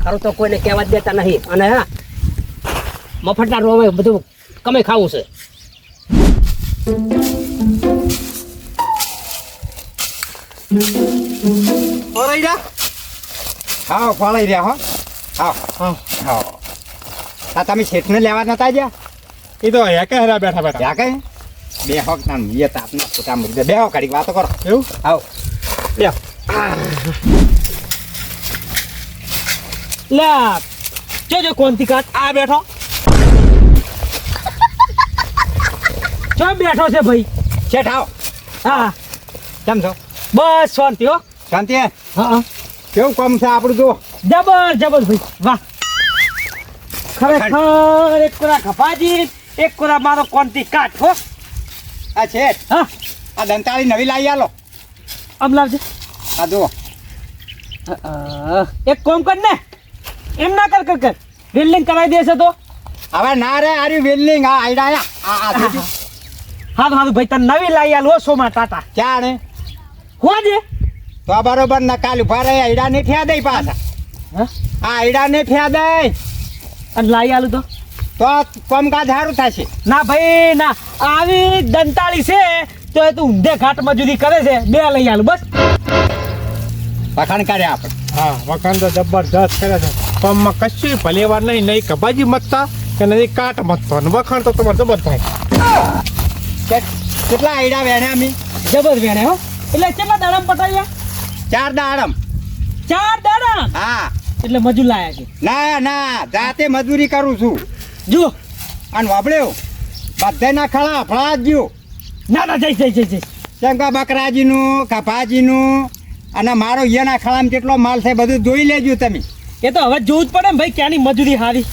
ખરું તો કોઈને કહેવા જ દેતા નહીં. અને હા મફતના રોવે બધું કમે ખાવું છે. હા ફળાઈ રહ્યા હો. હા હા હા. આ તમે શેઠને લેવા નતા ગયા? એ તો હે કે હરા બેઠા બેઠા ત્યાં કઈ બે હોક ના એ તાપના ફોટા મળી બે હો કાઢી વાતો કરો. એવું આવ લે લે જોજો કોનથી કાટ આ બેઠો ચો બેઠો છે ભાઈ. શેઠ આવો. હા કેમ છો? બસ શાંતિ હો. શાંતિ હે? હા કેવું કામ છે આપણું? જુઓ જબર જબર ભાઈ વાહ. ખરેખર એક કોરા કપાજી એક કોરા મારો કોનથી કાટ હો. આ શેઠ હા આ દંતાળી નવી લાવી આલો. આમ લાવજે. આ જુઓ એક કોમ કર ને એમ ના કર કર કર વેલ્ડિંગ કરાવી દેશે તો હવે ના રે આર્યું વેલ્ડિંગ આ આઈડા આ હારું હારું ભાઈ તને નવી લાવી આલો સોમાં ટાટા ક્યાં ને હોજે. તો બરોબર ના કાલ ઉભા રહે આઈડા ને ફ્યા દઈ પાછા. હા આ આઈડા ને ફ્યા દઈ અને લાવી આલું તો કામકાજ સારું થશે. ના ભાઈ ના આવી દંતાળી છે તો એ તું ઊંધે ઘાટ મજૂરી કરે છે બે લઈ આલું બસ. વખાણ કર્યા આપણે. હા વખાણ તો જબરદસ્ત કરે છે. પમમાં કશું ભલેવાર નહીં નહીં કબાજી મતતા કે નહીં કાટ મતતો અને વખાણ તો તમારે જબર થાય. કેટલા આઈડા વેણ્યા અમે? જબર વેણે હો. એટલે કેટલા દાડમ પટાવ્યા? 4 દાડમ. 4 દાડમ? હા એટલે મજૂર લાયા છે? ના ના જાતે મજૂરી કરું છું. જુઓ અને વાપડ્યો બધાના ખળા ફળા જ ગયો. ના ના જઈ કેમ કે બકરાજીનું કપાજીનું અને મારો યના ખળામાં કેટલો માલ છે બધું જોઈ લેજો તમે. એ તો હવે જોવું જ પડે ને ભાઈ ક્યાંની મજૂરી હારી.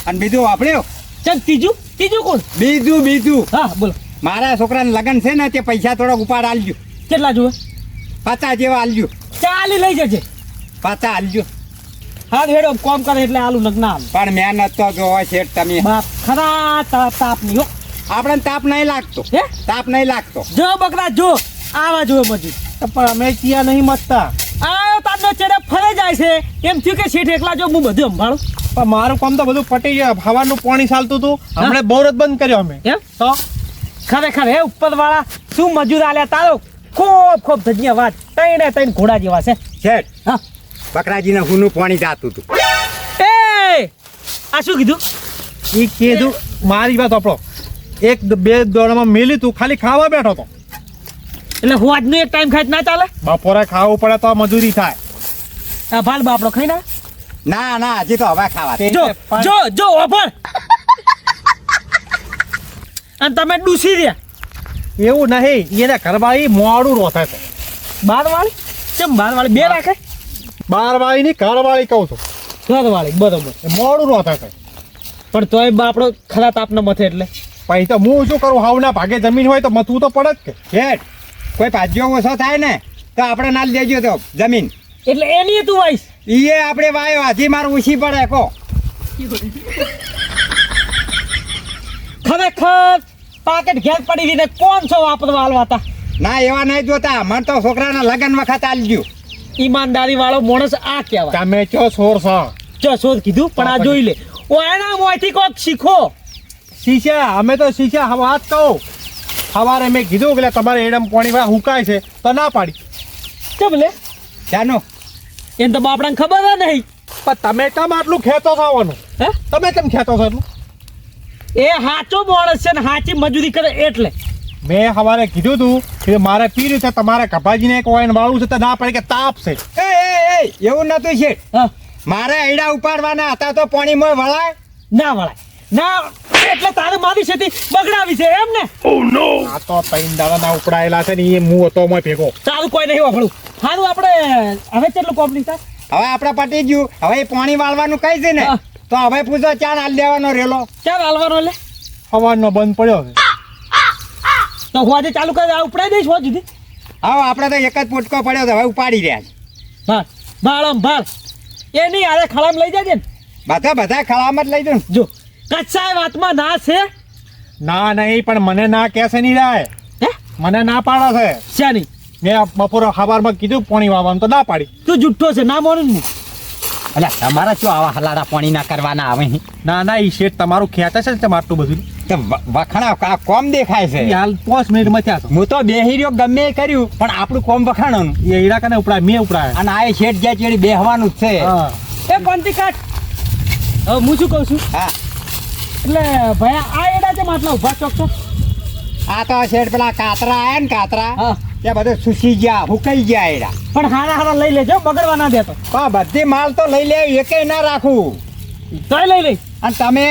અને બીજું વાપડ્યો ચાલ ત્રીજું કોણ? બીજું હા બોલો. મારા છોકરાને લગ્ન છે ને તે પૈસા થોડોક ઉપાડ આલજો. કેટલા જુએ? 50 જેવા આલજો. ચાલી લઈ જજે. 50 આલજો. હા હેડો કોમ કરે એટલે આલુ લગ્ન આલુ. પણ મહેનત તો જોવો શેઠ તમે. બાપ ખરા તાપ નહીં હો. આપણે તાપ નહીં લાગતો. હે તાપ નહીં લાગતો. જો બકરા જો આવા જોવે મજૂર. પણ અમે ત્યાં નહીં મતતા. આ તારનો ચેડે ફરે જાય છે એમ થયું કે શેઠ એકલા જો હું બધું સંભાળું. પણ મારું કામ તો બધું પટી ગયા. હવાનું પાણી ચાલતું હતું હમણાં બોર જ બંધ કર્યો અમે. એમ તો ખરેખર હે ઉપરવાળા શું મજૂર આલ્યા તારો ખૂબ ધન્યવાદ. ત્રણ ઘોડા જેવા છે શેઠ હા. બકરાજીને હુનું પાણી જાતું હતું. એ આ શું કીધું? એ કીધું મારી વાત આપણો એક બે દોડામાં મેલી તું ખાલી ખાવા બેઠો તો. એટલે હોજનો એક ટાઈમ ખાઈ ના ચાલે? બપોરે ખાવું પડે તો મજૂરી થાય. આ ભાલ બાપડો ખાઈ ના? ના હજી તો હવે ખાવા. જો ઓફર અને તમે ડૂસી રહ્યા. એવું નહીં એને ઘરવાળી મોડું રોથે છે. 12 વાળી કેમ 12 વાળી બે રાખે? 12 વાળી ની ઘરવાળી કહું છું. ઘરવાળી બરોબર. એ મોડું રોથે છે. પણ તોય બાપડો ખરા તાપનો મથે એટલે પછી તો હું શું કરું? હાવના ભાગે જમીન હોય તો મથવું તો પડે જ કે. શેઠ કોઈ ભાજ્યો ઓછો થાય ને તો આપણે નાલ દેજો તો જમીન. એટલે એની તું વાઈશ ઈએ આપણે વાયો હજી મારું ઊંચી પડે કો. ખરેખર પાકેટ ઘેર પડી રહીને કોણ છો વાપરવા હાલવાતા? ના એવા નહીં જોતા. મને તો છોકરાના લગ્ન વખત આલજો. ઈમાનદારી વાળો માણસ આ કહેવાય. તમે ચો સોર છો. જો શોધ કીધું પણ આ જોઈ લે. ઓ એના મોંથી કોક શીખો. શીશા અમે તો શીશા વાત કહું. સવારે મેં કીધું કે તમારે એડમ પાણી વાળા હુકાય છે તો ના પાડી. કેમ લે? જાનો એને તો બાપડાને ખબર જ નહીં. પણ તમે કેમ આટલું ખેતો થવાનું? હે તમે કેમ ખેતો છો એટલું? એ સાચો માણસ છે ને સાચી મજૂરી કરે એટલે. મેં સવારે કીધું તું કે મારે પીર્યું છે તમારે કપાજીને એક વાયન વાળું છે તો ના પડે કે તાપ છે. એ એવું નતું શેઠ. હા મારે આઈડા ઉપાડવાના હતા તો પાણીમાં વળાય ના વળાય ના એટલે તારે મારી ખેતી બગડાવી છે એમ ને? આ તો 3 દાડા ઉપડાયેલા છે ને એ હું હતો મોય ભેગો. તારું કોઈ નહીં વાપરું. સારું આપણે હવે કેટલું કોમ્પની થાય? હવે આપણે પટી ગયું. હવે એ પાણી વાળવાનું કઈ છે ને હા. તો હવે પૂછો ચાણ હાલ દેવાનો રેલો. ક્યાં હાલવાનો લે? સવારનો બંધ પડ્યો છે. તો હું આજે ચાલુ કરી ઉપડાઈ દઈશ હોજ સુધી. હા આપણે તો એક જ પોટકો પડ્યો તો હવે ઉપાડી રહ્યા છે. ભાર ભાળમ ભાર એ નહીં આરે ખળામ લઈ જજે ને. બધા ખળામાં જ લઈ દો ને. જો કચ્છા વાતમાં ના છે. ના નહીં પણ મને ના કહેશે નહીં રાય. હે મને ના પાડે છે. શાની? મેં બપોરે સવારમાં કીધું પાણી વાવવાનું તો ના પાડી. તું જુઠ્ઠો છે ના માનું ને. અલ્યા તમારા શું આવા હલાડા પાણી ના કરવાના આવે છે? ના ના ઈ શેઠ તમારું ખેંચે છે ને તમારે આટલું બધું તો વખાણા આ કોમ દેખાય છે. ઈ હાલ 5 મિનિટમાં થયા છો હું તો બેહી રહ્યો ગમે એ કર્યું પણ આપણું કોમ વખાણોનું. એ હીરા કને ઉપડાય મેં ઉપડાય અને આ શેઠ જ્યાં ચેડી બેહવાનું જ છે. હા એ કોનથી કાટ હવે હું શું કહું છું હા એટલે ભાઈ આ એડા છે માટલા ઉભા ચોકતો આ તો શેઠ પેલા કાતરા આયા ને કાતરા હા ત્યાં બધું સુસી ગયા હુકાઈ ગયા એડા. પણ હારા હારા લઈ લેજો બગડવા ના દેતો પણ બધી માલ તો લઈ લે એકેય ના રાખું. તોય લઈ લઈ અને તમે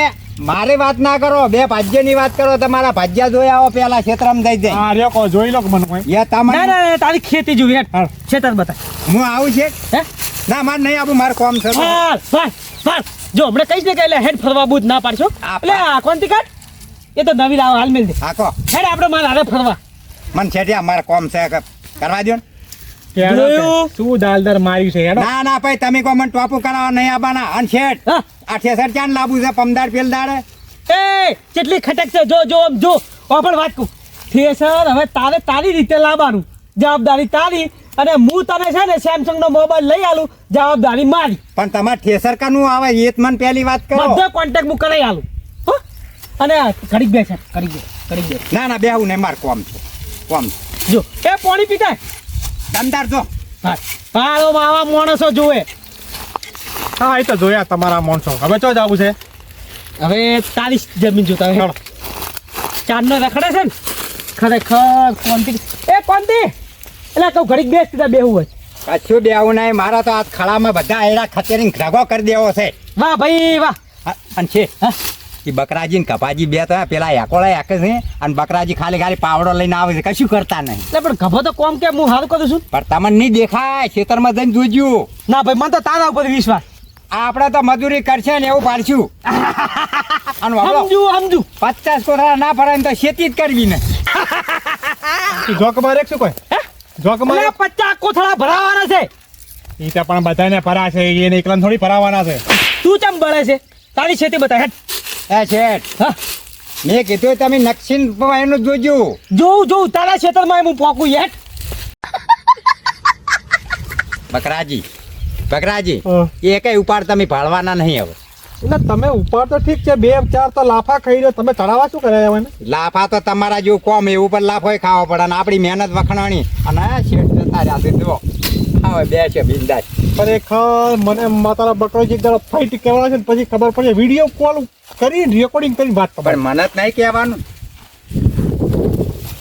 મારી વાત ના કરો, બે ભાજ્યની વાત કરો. તમારા ભાજ્યા જોઈ આવો પેલા ક્ષેત્રમાં જઈ જાય. હા રે કો જોઈ લો કે મને કોઈ એ તમે ના ના તારી ખેતી જોવી હેઠ ખેતર બતા હું આવું છે હે ના મારે નહીં આવું, મારે કોમ છે. હાલ બસ બસ જો હમણાં કહીશ ને કે એટલે હેડ ફરવા બુજ ના પાડશો એટલે આ કોનથી કાટ એ તો નવી લાવ હાલ મેલ દે હા કહો હેડ આપણે મારે હારે ફરવા મને છેઠિયા મારે કોમ છે કરવા દો ને. જોયું? શું દાલદાર માર્યું છે હેડો ના ના ભાઈ તમે કહો મને ટોપું કરાવવા નહીં આવવાના. અને શેઠ હા આ ઠેસર ચાન લાવવું છે પમદાર પેલ દાડે. એ કેટલી ખટક છે જો જો આમ જો પણ વાત કહું થેસર હવે તારે તારી રીતે લાવવાનું, જવાબદારી તારી. અને હું તને છે ને સેમસંગ નો મોબાઈલ લઈ આલું, જવાબદારી મારી. પણ તમારે ઠેસર કાનું આવે એ જ મને પહેલી વાત કરો. બધો કોન્ટેક્ટ હું કરાઈ આલું હો? અને ઘડીક બે છે ઘડીક બે ના ના બેહું નહીં, મારે કોમ છે કોમ છે. જો એ પાણી પીતાય દમદાર છો હા પાડો આવા માણસો જોવે. હા એ તો જોયા તમારા માણસો. હવે ચો જવું છે હવે તારી જમીન જોતા હોય ચાંદનો રખડે છે ને ખરેખર કોનથી એ કોનથી એટલે કહું ઘડીક બેસ તીધા બેહું હોય. કશું બેહું નહીં, મારા તો આ ખળામાં બધા એડા ખતેરીને ઘાગો કરી દેવો છે. વાહ ભાઈ વાહ. અને છે હા એ બકરાજી ને કપાજી બે તો પેલા એકોળા એકે છે અને બકરાજી ખાલી ખાલી પાવડો લઈને આવે છે, કશું કરતા નહીં. એટલે પણ ગભો તો કોમ કે હું હારું કરું છું. પણ તમને નહીં દેખાય, ખેતરમાં જઈને જોજો. ના ભાઈ મને તો તારા ઉપર વિશ્વાસ. આપણે તો મજૂરી કરશે ને એવું પાડશું. અને વાપરો સમજુ 50 કોથળા ના ભરાય ને તો ખેતી જ કરવી ને. જોક મારે શું કોઈ જોક મારે એટલે 50 કોથળા ભરાવાના છે. ઈ તો પણ બધાને ભરા છે એને એકલાને થોડી ભરાવાના છે. તું ચમ બળે છે તારી ખેતી બતા હેઠ. એ શેઠ હા મેં કીધું તમે નકશીન એનું જોજો. જોઉં તારા ખેતરમાં હું પોકું હેઠ. બકરાજી બકરાજી હા. એ કઈ ઉપાડ તમે ભાળવાના નહીં હવે. એટલે તમે ઉપર તો ઠીક છે 2-4 તો લાફા ખાઈ રહ્યો તમે ચડાવવા શું કરે હવે લાફા તો તમારા જેવું કોમ એવું પણ લાફોય ખાવો પડે અને આપણી મહેનત વખણાણી અને આ શેઠ જતા રહ્યા છે જો હવે બે છે બિંદાસ. ખરેખર મને માતારા બકરોજી દ્વારા ફાઇટ કહેવાય છે ને પછી ખબર પડે વિડીયો કોલ કરીને રેકોર્ડિંગ કરીને વાત ખબર પણ મને જ નહીં કહેવાનું.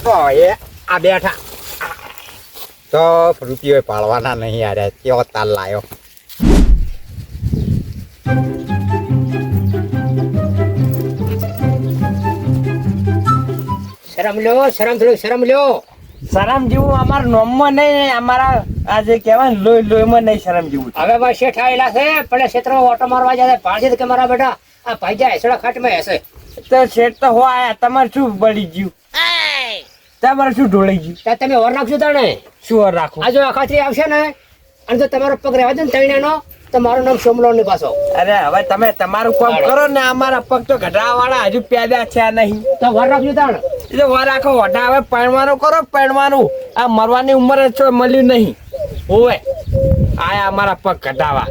તો એ આ બેઠા તો રૂપિયો પાડવાના નહીં યાર, કેવો તાલ લાયો. શરમ લ્યો શરમ થોડી શરમ લ્યો. શરમ જેવું અમારા નોમમાં નહીં, અમારા આ જે કહેવાય ને લોહીમાં નહીં શરમ જેવું. હવે બસ શેઠ આયેલા છે પેલા ક્ષેત્રમાં ઓટો મારવા જાય પાછી કે મારા બેટા આ ભાઈ જાય એસડા ખાટમાં હશે. તો શેઠ તો હો આયા તમારે શું બળી ગયું, તમારે શું ઢોળાઈ ગયું, ત્યાં તમે ઓર નાખજો તાણે. શું ઓર રાખું. આ જો આ ખાતરી આવશે ને અને જો તમારો પગ રહેવા દે ને તૈણાનો તો મારું નામ સોમલો ની પાછો. અરે હવે તમે તમારું કામ કરો ને, અમારા પગ તો ઘટાડા વાળા હજુ પેદા થયા નહીં. તો વર રાખજો તાણે. એટલે વાર આખો વઢા હવે પરણવાનું કરો પરણવાનું. આ મરવાની ઉંમર જ છો મળ્યું નહીં ઓવે આયા અમારા પગ ઘટાવા.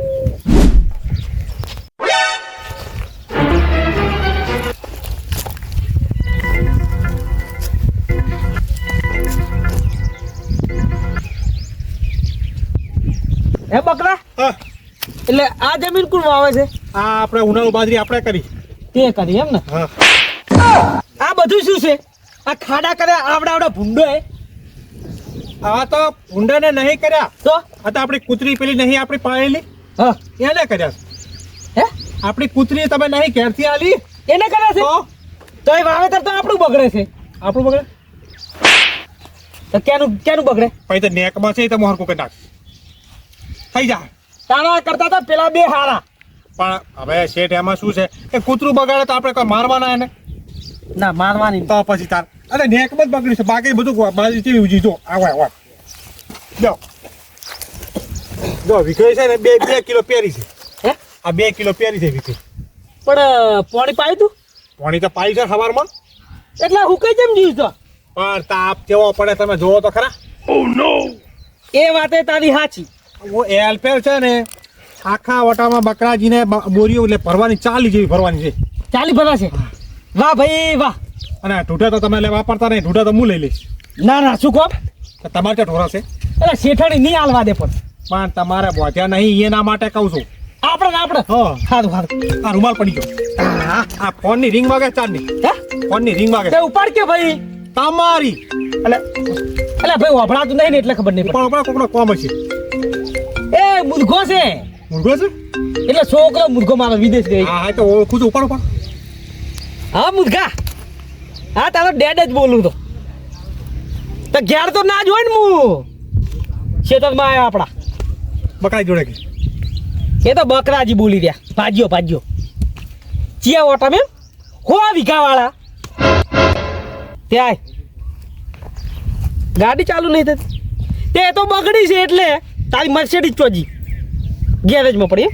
હે બકરા હા એટલે આ જમીન કોણ વાવે છે? આ આપણે ઉનાળુ બાજરી આપણે કરી તે કરી એમ ને. હા આ બધું શું છે? આ ખાડા કરે આવડા ભૂંડો હે. આ તો ભૂંડાને નહીં કર્યા, તો આ તો આપણી કૂતરી પેલી નહીં આપણી પાળેલી હા એને કર્યા. હે આપણી કૂતરી તમે નહીં ઘેરથી આલી એને કરે છે તો એ વાવેતર તો આપણું બગડે છે. આપણું બગડે તો ક્યાંનું બગડે? પછી તો નેકમાં છે તો મોહર કુકે નાખ થઈ જાય. તારા કરતા તો પેલા બે હારા. પણ હવે શેઠ એમાં શું છે કે કૂતરું બગાડે તો આપણે કોઈ મારવાના એને ના મારવાની તો પછી તાર અરે નેકમાં જ બગડ્યું છે, બાકી બધું બાજરી જેવી ઉજી જો આવા જો વિખરી છે ને 2 કિલો પેરી છે. હે આ 2 કિલો પેરી છે વિખરી. પણ પાણી પાયું તું પાણી તો પાઈ છે સવારમાં, એટલે હું કઈ જેમ જીવ તો પણ તાપ કેવો પડે તમે જોવો તો ખરા. એ વાતે તારી સાચી. એલપેર છે ને આખા વટામાં બકરાજીને બોરીઓ એટલે ભરવાની ચાલી જેવી ભરવાની છે. ચાલી ભરા છે. વાહ ભાઈ વાહ. અને ઢૂંઢા તો તમે એટલે વાપરતા નહીં, ઢૂંઢા તો હું લઈ લઈશ. ના ના શું કોમ તો તમારે ત્યાં ઢોરા છે એટલે શેઠાણી નહીં હાલવા દે પણ તમારે બોધ્યા નહીં એના માટે કહું છું. આપણે હા સારું સારું. આ રૂમાલ પડી ગયો. આ ફોનની રિંગ વાગે ચાંદની, હે ફોનની રિંગ વાગે તે ઉપાડ કે ભાઈ. તમારી. એટલે ભાઈ વભડાતું નહીં ને એટલે ખબર નહીં પણ કોકનો કોમ હશે. એ મુર્ગો છે મૂંગો છે? એટલે છોકરો મુર્ગો મારો વિદેશ ગઈ. હા તો ઓળખું છું. ઉપાડો પણ હા મુર્ગા. હા તારો ડેડ જ બોલું તો ઘેર તો ના જ હોય ને હું ખેતરમાં આવ્યા આપણા. બકરા જોડે કે એ તો બકરાજી બોલી રહ્યા. ભાજ્યો ચિયા ઓટા મેમ હો વીઘા વાળા ત્યાં ગાડી ચાલુ નહીં થતી તે તો બગડી છે એટલે તારી મર્સિડીઝ ચોજી ગેરેજમાં પડી.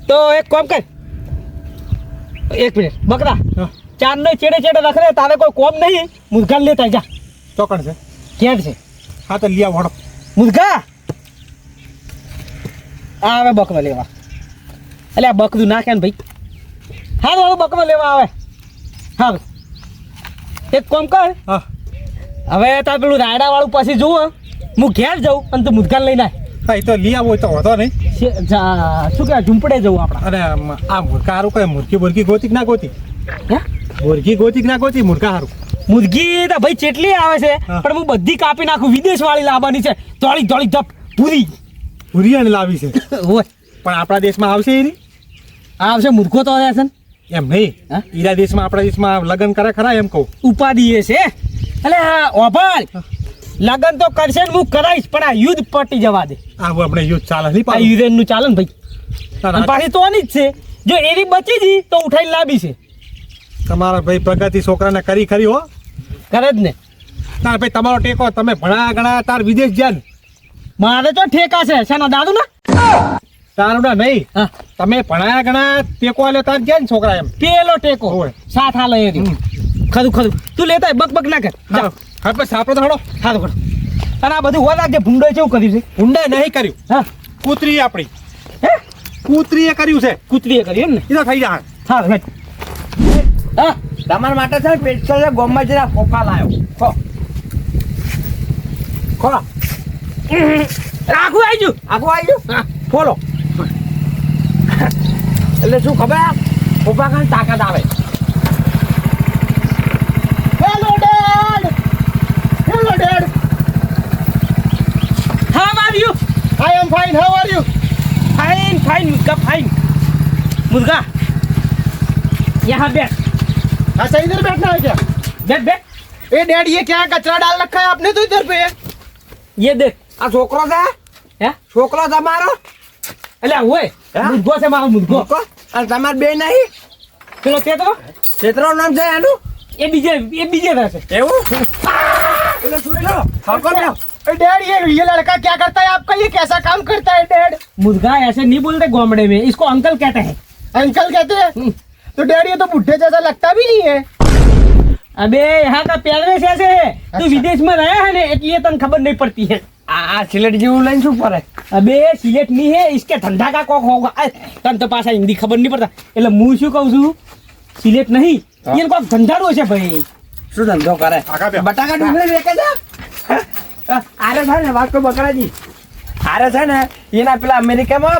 તો એક કામ કર, એક મિનિટ બકરા હા. ચાંદનો ચેડે રખડે તારે કોઈ કોમ નહીં. મુર્ગા લેતા જા. ચોકણ છે. ક્યાં છે હા તો લીયા વડો. મુર્ગા? આવે બકરો લેવા. એટલે આ બકરું નાખે ને ભાઈ. હારું હવે બકરો લેવા આવે. હારું એક કામ કર, હા હવે તાર પેલું રાયડા વાળું પછી જુઓ હું ઘેર જાઉં અને તું મુર્ગાને લઈને આય. હા એ તો લીયા હોય તો વધો નહીં. શું કહેવાય ઝૂંપડે જવું આપણા. અને આ મુર્ગા હારું કઈ મુરગી ગોતી કે ના ગોતી? હે મુરગી ગોતી કે ના ગોતી? મુર્ગા હારું મુર્ગી તો ભાઈ ચેટલી આવે છે હા. પણ હું બધી કાપી નાખું. વિદેશ વાળી લાવવાની છે. ધોળી ધપ પૂરી ભુરિયાને લાવી છે. હોય પણ આપણા દેશમાં આવશે એની? આવશે મુર્ગો તો આવ્યા છે ને. એમ નહીં. હા? ઈરા દેશમાં આપણા દેશમાં લગ્ન કરે ખરા એમ કહું. ઉપાધિ એ છે એટલે ઓભાર લગન તો કરશે ને હું કરાઈશ પણ આ યુદ્ધ પટી જવા દે. આ આપણે યુદ્ધ ચાલે નહીં આ પાછું. યુરેન નું ચાલે ને ભાઈ. અને પાછી તો આની જ છે. જો એની બચી જી તો ઉઠાઈને લાવી છે. તમારા ભાઈ પ્રગતિ છોકરાને કરી ખરી હો. કરે જ ને. તાર ભાઈ તમારો ટેકો તમે ભણા ગણા તાર વિદેશ જ્યાં મારે તો ઠેકા છે શાના દાદુ ના. તારું ના નહીં. હા તમે ભણાયા ગણા ટેકો આલ્યો તાર જ્યાં ને છોકરા એમ. પેલો ટેકો હોય. સાથ હાલો એ રહ્યો. ખરું તું લેતા આય, બક ના કર. જા. હા પછી સાપડો તો હડો. સારું ખરું. અને આ બધું હોવા લાગે ભૂંડો કેવું કર્યું છે. ઊંડા નહીં કર્યું. હા કૂતરી આપણી હે કૂતરીએ કર્યું છે. કૂતરીએ કર્યું એમ ને. એ તો થઈ જાય. સારું હેડ. હા તમારા માટે છે પેટ્રોલ ગોમમાં જરા ફોફા લાવ્યો ખો ખો રાખું આવી ગયું. આગું આવી ગયું હા ફોલો એટલે શું ખબર ફોફા ખાને તાકાત આવે. Hello dad. How are you? I am fine. How are you? Fine मुर्गा फाइन. मुर्गा यहाँ बैठ. अच्छा इधर बैठना है क्या? बैठ बैठ. ए डैड ये क्या कचरा डाल रखा है आपने तो इधर पे. ये देख. આ છોકરો છે હે છોકરો તમારો અલ્યા ઓય હા? મુર્ગો છે મારો મુર્ગો. અને તમારે બે નહીં પેલો તે તો ક્ષેત્રનું નામ છે એનું એ બીજે રહેશે. એવું એટલે શું લો ફરકો લો डैड ये लड़का क्या करता है आपका? ये कैसा काम करता है डैड? मुर्गा ऐसे नहीं बोलते गोमड़े में, इसको अंकल कहते हैं. अंकल कहते हैं? तो डैड ये तो बुढ़े जैसा लगता भी नहीं है. अबे यहाँ का पहलवेश ऐसे है. तू विदेश में रहा है ना इसलिए तन खबर नहीं पड़ती है. આ સિલેટ જેવું લઈને શું ફરે अबे सिलेट नहीं है, इसके धंधा का कोक होगा. तन तो पासा हिंदी खबर नहीं पड़ता એટલે હું શું કહું છું સિલેટ નહીં એ કોક ધંધાડો છે ભાઈ. શું ધંધો કરે આગા બે. બટાકા ડુંગળી વેચે છે આરે છે ને વાસ્કો બકરાજી આરે છે ને એના પેલા અમેરિકામાં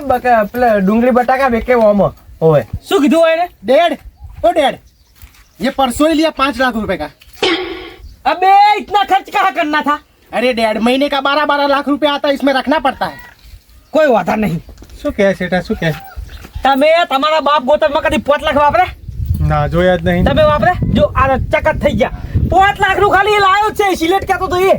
પેલા ડુંગળી બટાકા વેચે ઓમાં હોય શું કીધું હોય ને? डैड ओ डैड ये परसों ही लिया 5 लाख रुपए का. अबे इतना खर्च कहाँ करना था. अरे डैड महीने का 12-12 लाख रुपए आता है, इसमें रखना पड़ता है. કોઈ વાતા નહીં. શું કહે છે શું કહે? તમે તમારા બાપ ગોતરમાં કદી 5 લાખ વાપરે? ના જોયા જ નહીં. તમે વાપરે? જો આ ચકત થઈ ગયા 5 લાખ નું ખાલી એ લાયો જ છે સિલેટ કહેતો તો એ